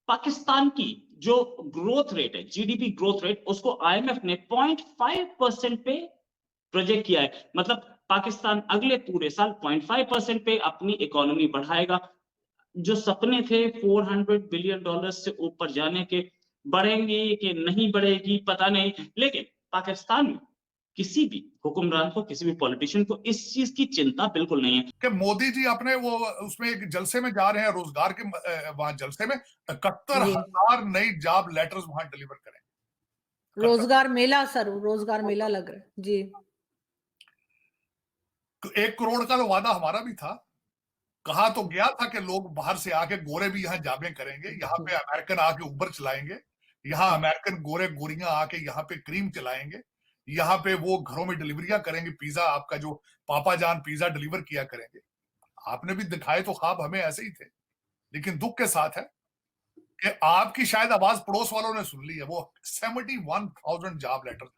पाकिस्तान की जो growth rate है, जीडीपी ग्रोथ रेट, उसको आईएमएफ ने 0.5% पे प्रोजेक्ट किया है। मतलब पाकिस्तान अगले पूरे साल 0.5% पे अपनी इकोनॉमी बढ़ाएगा। जो सपने थे $400 बिलियन से ऊपर जाने के, बढ़ेंगे कि नहीं बढ़ेगी पता नहीं, लेकिन पाकिस्तान में किसी भी हुक्मरान को, किसी भी पॉलिटिशियन को इस चीज की चिंता बिल्कुल नहीं है कि मोदी जी अपने वो उसमें एक जलसे में जा रहे हैं, रोजगार के वहां जलसे में 71,000 नई जॉब लेटर्स वहां डिलीवर करें। रोजगार मेला सर, रोजगार मेला लग रहा है जी। 1 करोड़ का तो वादा हमारा भी था। कहा तो गया था कि लोग बाहर से आके गोरे भी यहाँ जाबे करेंगे, यहाँ पे अमेरिकन आके उबर चलाएंगे, यहाँ अमेरिकन गोरे गोरियां आके यहाँ पे क्रीम चलाएंगे, यहाँ पे वो घरों में डिलीवरियां करेंगे, पिज्जा आपका जो पापा जान पिज्जा डिलीवर किया करेंगे। आपने भी दिखाए तो ख्वाब हमें ऐसे ही थे, लेकिन दुख के साथ है कि आपकी शायद आवाज पड़ोस वालों ने सुन ली है। वो 71,000 जॉब लेटर,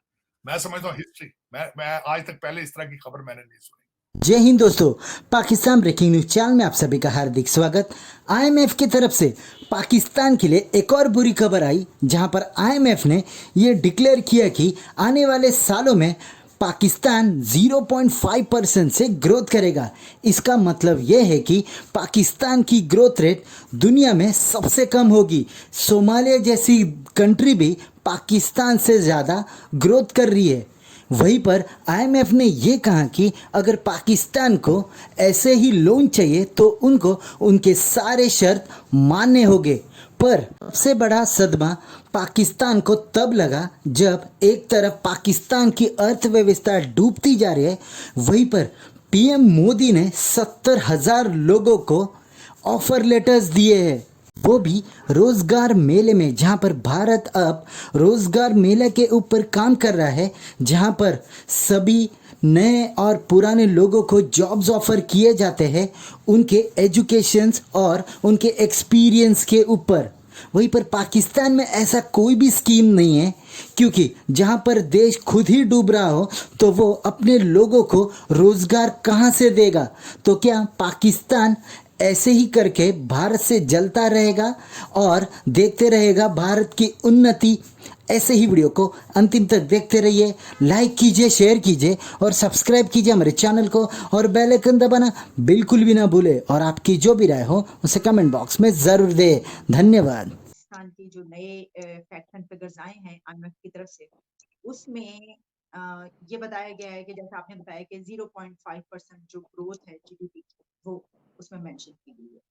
मैं समझता हूँ हिस्ट्री, मैं आज तक पहले इस तरह की खबर मैंने नहीं सुनी। जय हिंद दोस्तों, पाकिस्तान ब्रेकिंग न्यूज चैनल में आप सभी का हार्दिक स्वागत। आईएमएफ की तरफ से पाकिस्तान के लिए एक और बुरी खबर आई, जहां पर आईएमएफ ने ये डिक्लेयर किया कि आने वाले सालों में पाकिस्तान 0.5% से ग्रोथ करेगा। इसका मतलब यह है कि पाकिस्तान की ग्रोथ रेट दुनिया में सबसे कम होगी। सोमालिया जैसी कंट्री भी पाकिस्तान से ज़्यादा ग्रोथ कर रही है। वहीं पर आईएमएफ ने ये कहा कि अगर पाकिस्तान को ऐसे ही लोन चाहिए तो उनको उनके सारे शर्त मानने होंगे। पर सबसे बड़ा सदमा पाकिस्तान को तब लगा जब एक तरफ पाकिस्तान की अर्थव्यवस्था डूबती जा रही है, वहीं पर पीएम मोदी ने 70,000 लोगों को ऑफर लेटर्स दिए हैं, वो भी रोजगार मेले में, जहां पर भारत अब रोजगार मेले के ऊपर काम कर रहा है, जहां पर सभी नए और पुराने लोगों को जॉब्स ऑफर किए जाते हैं उनके एजुकेशंस और उनके एक्सपीरियंस के ऊपर। वहीं पर पाकिस्तान में ऐसा कोई भी स्कीम नहीं है, क्योंकि जहां पर देश खुद ही डूब रहा हो तो वो अपने लोगों को रोजगार कहां से देगा। तो क्या पाकिस्तान ऐसे ही करके भारत से जलता रहेगा और देखते रहेगा भारत की उन्नति? ऐसे ही वीडियो को अंतिम तक देखते रहिए, लाइक कीजिए, शेयर कीजिए और सब्सक्राइब कीजिए हमारे चैनल को, और बेल आइकन दबाना बिल्कुल भी ना भूले। और आपकी जो भी राय हो उसे कमेंट बॉक्स में जरूर दे। धन्यवाद। पाकिस्तान की जो नए फैक्ट एंड फिगर्स आए हैं आईएमएफ की तरफ से, उसमें ये बताया गया है कि जैसा आपने बताया कि 0.5% जो ग्रोथ है जीडीपी की, वो उसमें मेंशन की गई है।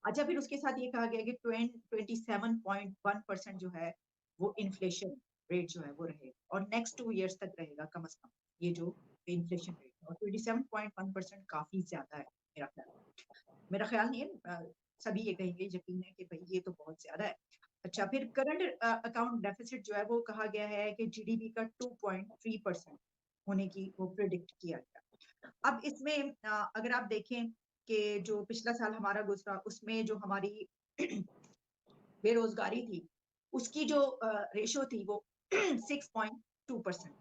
अच्छा, फिर उसके साथ ये कहा गया कि 27.1% जो है वो इन्फ्लेशन रेट जो है वो रहेगा, और नेक्स्ट 2 इयर्स तक रहेगा कम से कम ये जो इन्फ्लेशन रेट है। और 27.1% काफी ज्यादा है मेरा ख्याल नहीं है, सभी ये कहेंगे, यकीन है कि भाई ये तो बहुत ज्यादा है। अच्छा, फिर करंट अकाउंट डेफिसिट जो है वो कहा गया है कि जीडीपी का 2.3% होने की वो प्रिडिक्ट किया गया। अब इसमें अगर आप देखें कि जो पिछला साल हमारा गुजरा, उसमें जो हमारी बेरोजगारी थी उसकी जो रेशो थी वो 6.2%,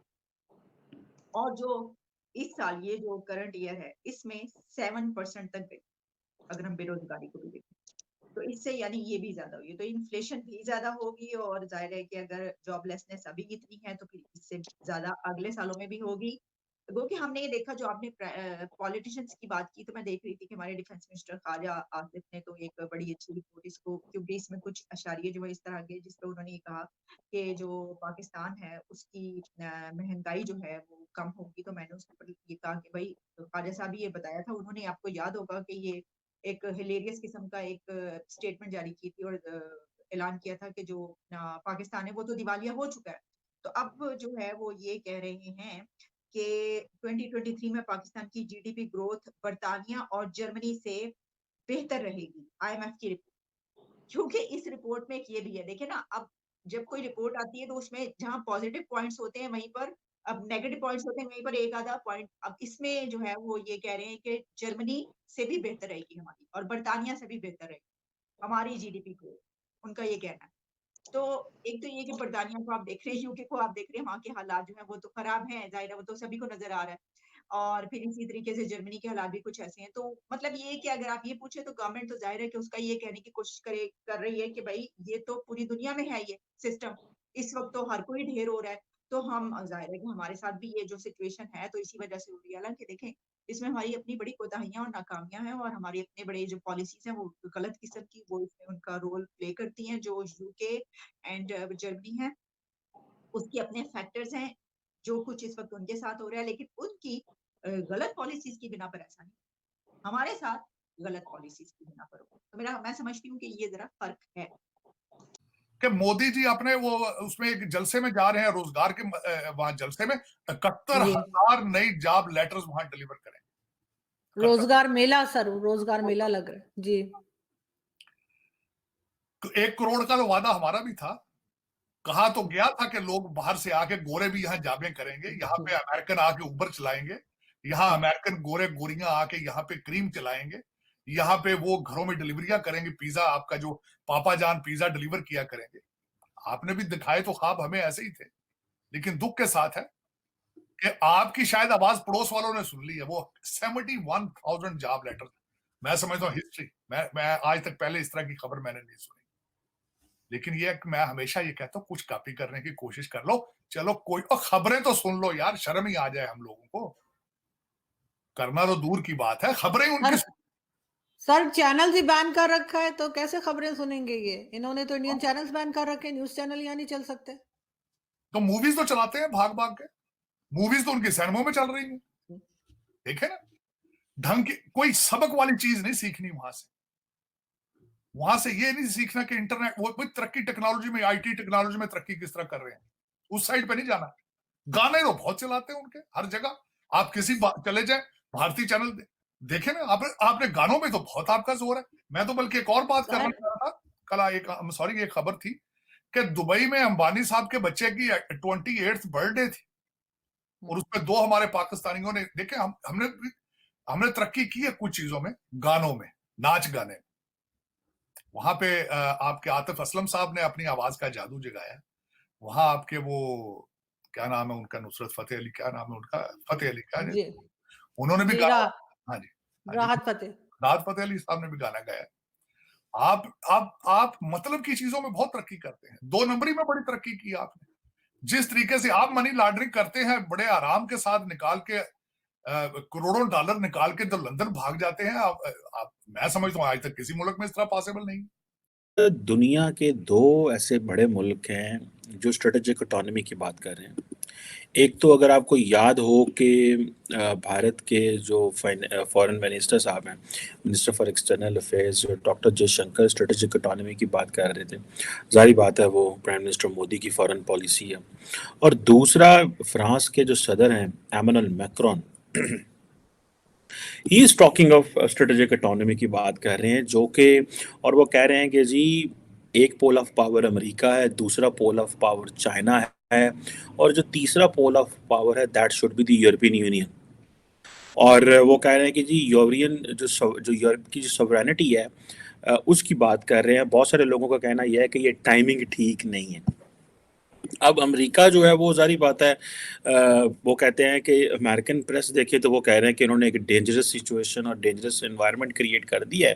और जो इस साल ये जो करंट ईयर है इसमें 7% तक गई अगर हम बेरोजगारी को भी देखें। तो इससे यानी ये भी ज्यादा हुई, तो इन्फ्लेशन भी ज्यादा होगी, और जाहिर है कि अगर जॉबलेसनेस अभी इतनी है तो फिर इससे ज्यादा अगले सालों में भी होगी। गो कि हमने ये देखा, जो आपने पॉलिटिशियंस की बात की, तो मैं देख रही थी कि हमारे डिफेंस मिनिस्टर ख्वाजा आसिफ ने तो एक बड़ी अच्छी रिपोर्ट इसको, क्योंकि इसमें कुछ अशारिये जो है इस तरह के, जिसपे उन्होंने ये कहा कि जो पाकिस्तान है उसकी महंगाई जो है वो कम होगी। तो मैंने उसके ऊपर ये कहा कि भाई, ख्वाजा साहब ये बताया था उन्होंने, आपको याद होगा कि ये एक हिलेरियस किस्म का एक स्टेटमेंट जारी की थी और ऐलान किया था कि जो पाकिस्तान है वो तो दिवालिया हो चुका है। तो अब जो है वो ये कह रहे हैं कि 2023 में पाकिस्तान की जीडीपी ग्रोथ बर्तानिया और जर्मनी से बेहतर रहेगी, आईएमएफ की रिपोर्ट। क्योंकि इस रिपोर्ट में ये भी है, देखिए ना, अब जब कोई रिपोर्ट आती है तो उसमें जहां पॉजिटिव पॉइंट्स होते हैं वहीं पर, अब नेगेटिव पॉइंट्स होते हैं वहीं पर एक आधा पॉइंट। अब इसमें जो है वो ये कह रहे हैं कि जर्मनी से भी बेहतर रहेगी हमारी, और बर्तानिया से भी बेहतर रहेगी हमारी जीडीपी ग्रोथ, उनका ये कहना है। तो एक तो ये कि बर्तानिया को आप देख रहे हैं, यूके को आप देख रहे हैं, वहां के हालात जो है वो तो खराब हैं, जाहिर है वो तो सभी को नजर आ रहा है। और फिर इसी तरीके से जर्मनी के हालात भी कुछ ऐसे हैं। तो मतलब ये है कि अगर आप ये पूछे तो गवर्नमेंट तो जाहिर है कि उसका ये कहने की कोशिश कर रही है कि भाई ये तो पूरी दुनिया में है ये सिस्टम, इस वक्त तो हर कोई ढेर हो रहा है, तो हम जाहिर है कि हमारे साथ भी ये जो सिचुएशन है तो इसी वजह से हो रही है। हालांकि देखें इसमें हमारी अपनी बड़ी कोताहियां और नाकामियां हैं, और हमारी अपने बड़े जो पॉलिसीज हैं वो गलत किस्म की, वो इसमें उनका रोल प्ले करती हैं। जो यूके एंड जर्मनी है उसके अपने फैक्टर्स हैं, जो कुछ इस वक्त उनके साथ हो रहा है, लेकिन उनकी गलत पॉलिसीज की बिना पर ऐसा नहीं, हमारे साथ गलत पॉलिसीज की बिना पर हो। तो मैं समझती हूँ कि ये जरा फर्क है कि मोदी जी अपने वो उसमें एक जलसे में जा रहे हैं, रोजगार के वहां जलसे में 71,000 नई जॉब लेटर्स वहां डिलीवर करें। रोजगार मेला सर, रोजगार मेला लग रहा है जी। 1 करोड़ का तो वादा हमारा भी था। कहा तो गया था कि लोग बाहर से आके गोरे भी यहाँ जाबें करेंगे, यहाँ पे अमेरिकन आके उबर चलाएंगे, यहाँ अमेरिकन गोरे गोरियां आके यहाँ पे क्रीम चलाएंगे, यहाँ पे वो घरों में डिलीवरियां करेंगे, पिज्जा आपका जो पापा जान पिज्जा डिलीवर किया करेंगे। आपने भी दिखाए तो ख्वाब हमें ऐसे ही थे, लेकिन दुख के साथ है कि आपकी शायद आवाज पड़ोस वालों ने सुन ली है। वो 71,000 जॉब लेटर, मैं समझता हूँ हिस्ट्री, मैं आज तक पहले इस तरह की खबर मैंने नहीं सुनी। लेकिन ये मैं हमेशा ये कहता हूँ कुछ कॉपी करने की कोशिश कर लो, चलो कोई और खबरें तो सुन लो यार, शर्म ही आ जाए हम लोगों को। करना तो दूर की बात है, खबरें उनकी सर चैनल ही बैन कर रखा है तो कैसे खबरें सुनेंगे ये? इन्होंने तो इंडियन चैनल्स बैन कर रखे, न्यूज चैनल यहाँ नहीं चल सकते। तो मूवीज तो चलाते हैं भाग भाग के, मूवीज तो उनके सिनेमा में चल रही है, देखे ना। ढंग की कोई सबक वाली चीज नहीं सीखनी वहां से ये नहीं सीखना कि इंटरनेट वो तरक्की टेक्नोलॉजी में, आईटी टेक्नोलॉजी में तरक्की किस तरह कर रहे हैं, उस साइड पे नहीं जाना। गाने तो बहुत चलाते हैं उनके हर जगह, आप किसी चले जाए भारतीय चैनल देखे ना, आपने गानों में तो बहुत आपका जोर है। मैं तो बल्कि एक और बात करना चाह रहा था, कल सॉरी एक खबर थी कि दुबई में अंबानी साहब के बच्चे की 28th बर्थडे थी, और उसमें 2 हमारे पाकिस्तानियों ने देखे। हमने तरक्की की है कुछ चीजों में, गानों में, नाच गाने। वहां पे आपके आतिफ असलम साहब ने अपनी आवाज का जादू जगाया। वहां आपके वो क्या नाम है उनका, नुसरत फतेह अली, क्या नाम है उनका, फतेह अली क्या है, उन्होंने भी गाना, हाँ जी, राहत फतेह अली साहब ने भी गाना गाया। आप मतलब की चीजों में बहुत तरक्की करते हैं, 2 नंबरी में बड़ी तरक्की की आपने। जिस तरीके से आप मनी लॉन्ड्रिंग करते हैं बड़े आराम के साथ, निकाल के करोड़ों डॉलर निकाल के तो लंदन भाग जाते हैं आप मैं समझता हूँ आज तक किसी मुल्क में इस तरह पॉसिबल नहीं। दुनिया के 2 ऐसे बड़े मुल्क हैं जो स्ट्रेटेजिक ऑटोनॉमी की बात कर रहे हैं। एक तो अगर आपको याद हो कि भारत के जो फॉरेन मिनिस्टर साहब हैं, minister for external affairs doctor Jaishankar, strategic autonomy की बात कर रहे थे। जाहिर बात है वो प्राइम मिनिस्टर मोदी की फॉरेन पॉलिसी है। और दूसरा फ्रांस के जो सदर हैं Emmanuel Macron, he is talking of strategic autonomy की बात कर रहे हैं, जो कि और वो कह रहे हैं कि जी एक पोल ऑफ पावर अमेरिका है, दूसरा पोल ऑफ पावर चाइना है, और जो तीसरा पोल ऑफ पावर है that should be the European union. और वो कह रहे हैं कि जी जो यूरोप की जो सॉवरेनिटी है उसकी बात कर रहे हैं। बहुत सारे लोगों का कहना यह है कि ये टाइमिंग ठीक नहीं है। अब अमेरिका जो है वो जारी बात है, वो कहते हैं कि अमेरिकन प्रेस देखिए तो वो कह रहे हैं कि इन्होंने एक डेंजरस सिचुएशन और डेंजरस एनवायरनमेंट क्रिएट कर दिया है